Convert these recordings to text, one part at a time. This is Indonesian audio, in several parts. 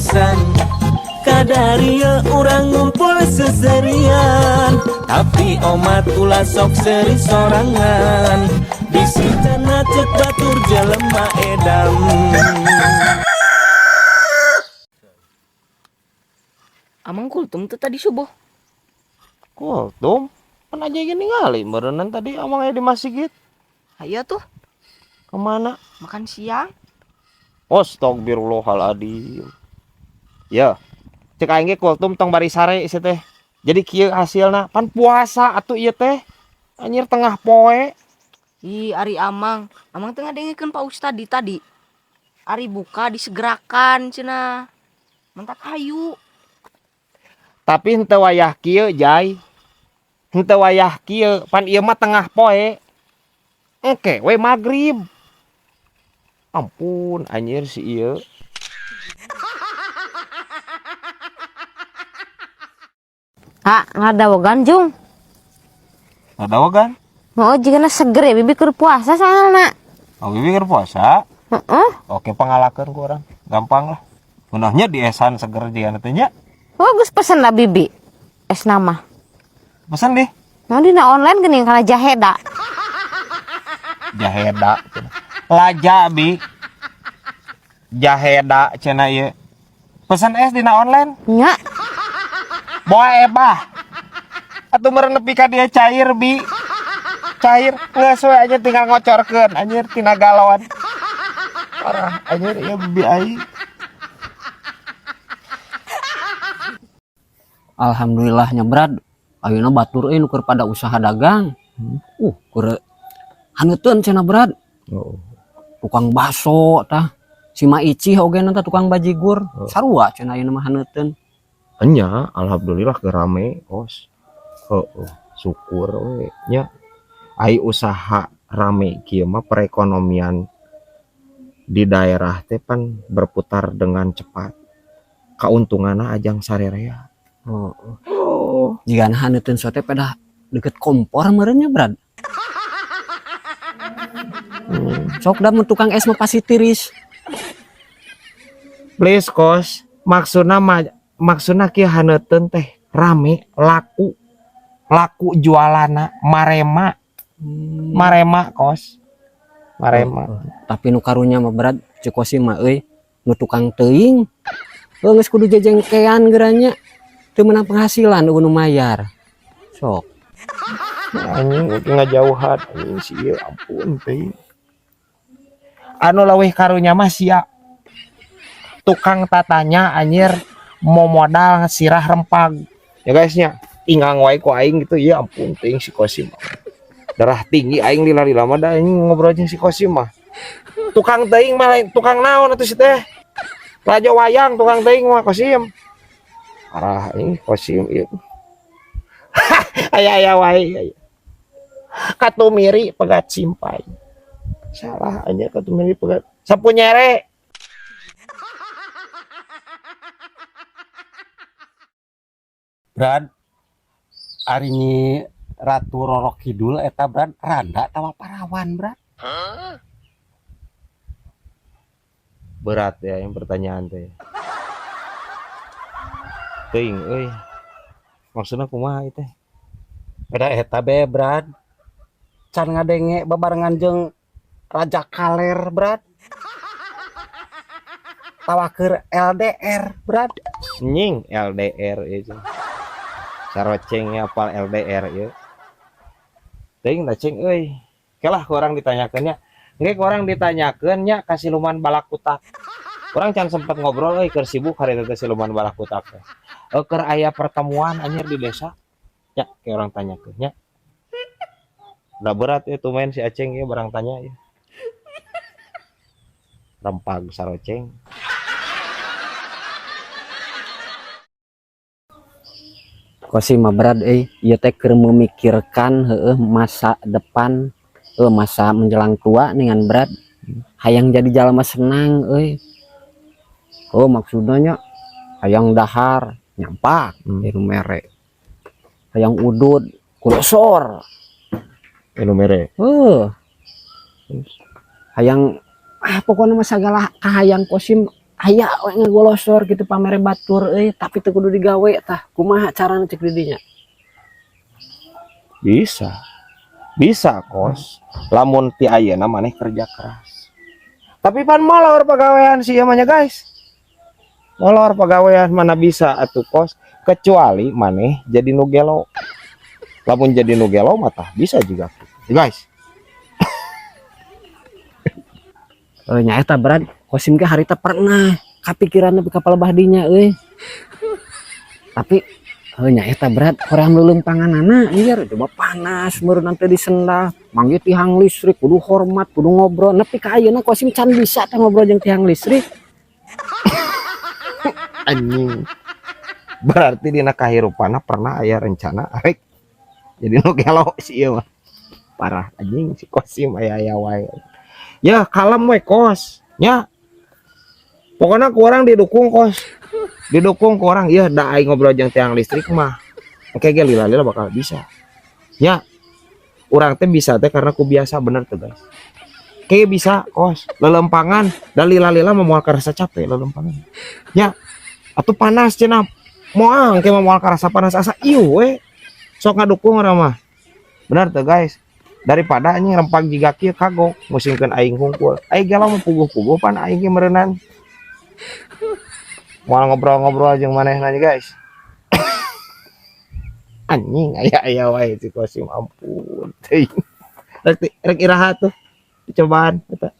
esan kadaria orang ngumpul seserian, tapi omat ulah sok seri sorangan, bisitana cek batur jelema edam. Amang kultum tuh tadi subuh. Kultum? Kan aja gini ngali berenang tadi amangnya di masjid. Ayo tuh Kemana? makan siang. Astagfirullahaladzim. Ya, cek aing ge kultum tong bari sare isi teh. Jadi kieu hasilna pan puasa atuh ieu teh. Anjir tengah poe. Ih, Ari Amang tengah dengekeun Pak Ustad tadi. Ari buka disegerakan cenah. Mentak hayu. Tapi henteu wayah kieu, Jai. Henteu wayah kieu, pan ieu mah tengah poe. Engke we magrib. Ampun, anjir si ieu. Ngada wogan Jung. Ada wagan? Oh, jika seger ya bibi keur puasa soalna. Oh, bibi keur puasa. Heeh. Oke, pangalakeun ku urang. Gampang lah. Munahnya di esan seger jigan teh nya. Bagus pesen lah bibi. Es nama. Pesan deh. Mau dina online geuning kana jaheda. Jaheda. Laja bi. Jaheda cenah ieu. Pesan es dina online. Nya. Boa ebah. Atuh meureun nepi ka dia cair bi. Cair geus we aja tinggal ngocorkeun anjir tina galon. Parah anjir ieu bibi aing. Alhamdulillahnya Brad, ayeuna batur nu keur pada usaha dagang. Keur haneuteun cenah Brad. Tukang baso tah. Si Ma Icih oge tah tukang bajigur. Sarua cenah ayeuna mah haneuteun. Enya alhamdulillah keur rame, Os. Syukur we nya. Ai usaha rame kieu mah perekonomian di daerah teh pan berputar dengan cepat. Kauntunganna ajang sarerea. Jika haneuteun sote pada deket kompor meureun nya Brad. Sok da mun tukang es mah pasti tiris. Please kos, maksudna kieu haneuteun teh rame laku jualana marema. Marema kos. Marema. Tapi nu karunya mah Brad cekosi mah euy nu tukang teuing. Geus kudu jejengkean geuranya. Teu meunang penghasilan nu mayar. Sok. Anjing ngajauhan anjing si ieu ampun teuing. Anu leuwih karunya mah sia tukang tatanya anjir mau modal sirah rempag. Ya guysnya, ingang wae ku aing gitu ya ampun teuing si Kosim. Darah tinggi aing lila-lila mah da anjing ngobrol jeung si Kosim mah. Tukang teuing mah lain tukang naon atuh si teh? Raja wayang tukang teuing mah Kosim. Parah ini Kosim ieu. Aya wae. Katumiri pegat simpai. Salah aja katumiri pegat. Sapu nyere. Brad, ari ini Ratu Roro Kidul eta Brad randa tawa parawan Brad. Berat ya yang pertanyaan teh. Teuing euy. Maksudna kumaha ieu teh? Beda eta be Brad. Can ngadenge babarengan jeung Raja Kaler Brad. Tawaker LDR Brad. Nying LDR ieu. Saroceng apal LDR ieu. Teuing da ceng euy. Kelah kurang ditanyakeun nya. Engke kurang ditanyakeun nya ka siluman balakutak. Kurang can sempet ngobrol euy keur sibuk harita teh siluman balakutak teh. Keur aya pertemuan anjir di desa. Ya, kayak orang tanyakeun nya. Udah berat itu main si Aceng ya barang tanya ya. Rempag saroceng. Kosi mah Brad ieu teh keur memikirkan masa depan, masa menjelang tua dengan Brad. Hayang jadi jalma senang maksudnya nya hayang dahar nyampak anu mere. Hayang udud kulosor Anu mere. Hayang pokoknya mah sagala kahayang Kosim aya we ngagolosor gitu pamere batur tapi teu kudu digawe tah. Kumaha carana cek didinya? Bisa kos, lamun ti ayeuna maneh kerja keras. Tapi pan molor pagawean sih namanya guys. Molor pagawean mana bisa atuh kos, kecuali maneh jadi nu gelo. Lamun jadi nu gelo mah tah bisa juga guys. Nya eta Brad, Kosim ge harita pernah kapikiran nepi ka palebah dinya euy. Tapi nya eta Brad, hoream leuleum panganana ieu coba panas meureun teh disendal, mangge tihang listrik kudu hormat, kudu ngobrol. Nepi ka ayeuna Kosim can bisa teh ngobrol jeung tihang listrik. Anjing. Berarti dina kahirupana pernah aya rencana arek jadi nu gelo sih ieu mah. Parah anjing si Kosim aya wae. Ya kalem we kos nya pokoknya kurang didukung kos didukung kurang ya da aing ngobrol jeung tiang listrik mah oke ge lila-lila bakal bisa nya urang teh bisa teh karena ku biasa bener tuh guys kayak bisa kos lelempangan dan lila-lila memual karasa capek lelempangan nya atuh panas cenah moal ke memual karasa panas asa ieu we sok ngadukung urang mah bener tuh guys daripada anjing rempang jiga kieu kagok musingkeun aing hungkul aing gelah mau puguh-puguh pan aing ge meureunnan moal ngobrol-ngobrol jeung manehna guys anjing aya wae si Kosim ampun teuing rek iraha tuh dicobaan eta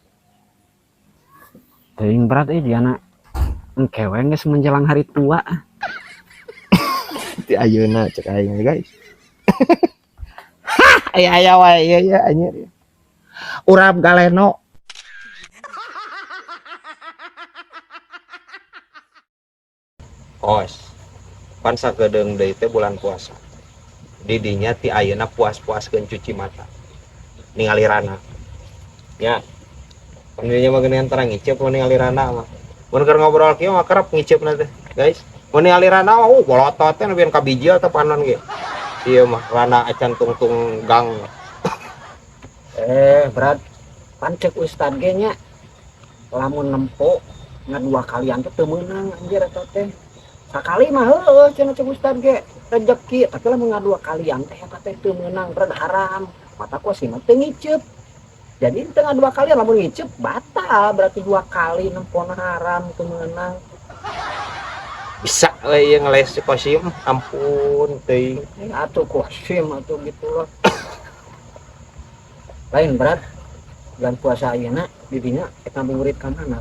Teuing Brad diana engkewe geus menjelang hari tua. ti ayeuna cek aing guys aya wae ya anjir urap galeno kos pan sagedeung deui teh bulan puasa didinya ti ayeuna puas-puaskeun cuci mata ningali rana ya paninya mah geunean tarang ngicep mun ningali rana mah mun keur ngobrol kieu mah kerep ngiceupna teh guys mun ningali rana mah bolotot teh nepian ka bijil teh panon ge ieu mah rana acan tungtung gang Brad, pan cek ustad ge nya lamun nempo ngadua kalian teh teu meunang anjir eta teh. Sakali mah heueuh cenah cek ustad ge rezeki, tapi lamun ngadua kalian teh eta teh teu meunang Brad haram. Mata Kosim mah teu ngicep. Jadi teu ngadua kalian lamun ngicep batal berarti 2 kali nempona haram teu meunang. bisa we ieu ngeles si Kosim ampun teuing Atuh Kosim atuh gitu loh. Lain Brad, bulan puasa ayeuna didinya eta ngabuburit ka mana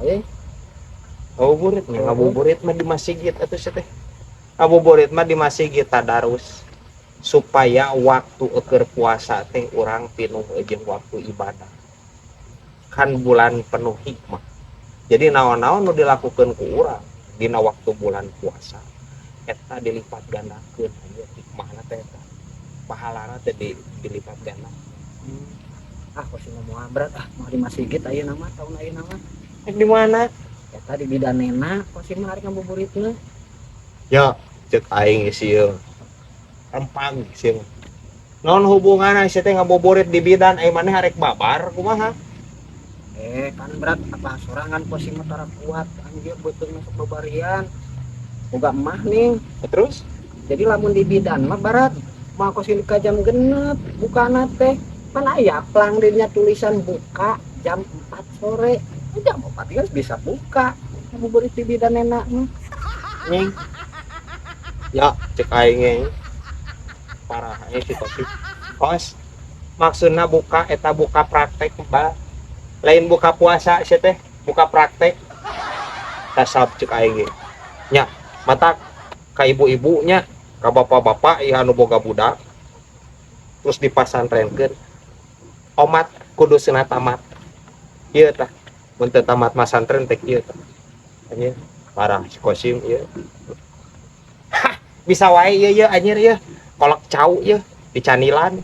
ngabuburit nya ngabuburit mah di masjid atuh teh ngabuburit mah di masjid tadarus supaya waktu keur puasa teh urang pinuh jeung waktu ibadah kan bulan penuh hikmah jadi naon-naon nu dilakukeun ku urang dina waktu bulan puasa eta dilipat gandakeun aya hikmahna teh eta pahalana teh dilipat ganda Kosim mau Brad mau di masjid ayeuna mah taun ayeuna mah di mana eta di bidanena Kosim mah ari ngabuburitna. ya cek aing sieun rempang sieun non hubungan saya teh ngabuburit di bidan maneh arek babar kumaha Kan Brad apa sorangan Kosim mah tara kuat anjir beuteung masuk babarian boga emah ning terus jadi lamun di bidan mah Brad mah Kosim ka jam genep bukana teh kan aya plang dinya tulisan buka jam 4 sore jam 4 geus bisa buka ngabuburit di bidanena mah ning ya cek aing parah si Kosim kos maksudna buka eta buka praktek mbak lain buka puasa sih teh buka praktek tasab cek aing nya mata ka ibu-ibunya ka bapak-bapak ieu anu boga budak terus dipasantrenkeun omat kudu cenah tamat ieu tah mun teu tamat masantren teh ieu tah anjir parah si Kosim ieu bisa wae ieu anjir ieu kolak cau ieu di canilan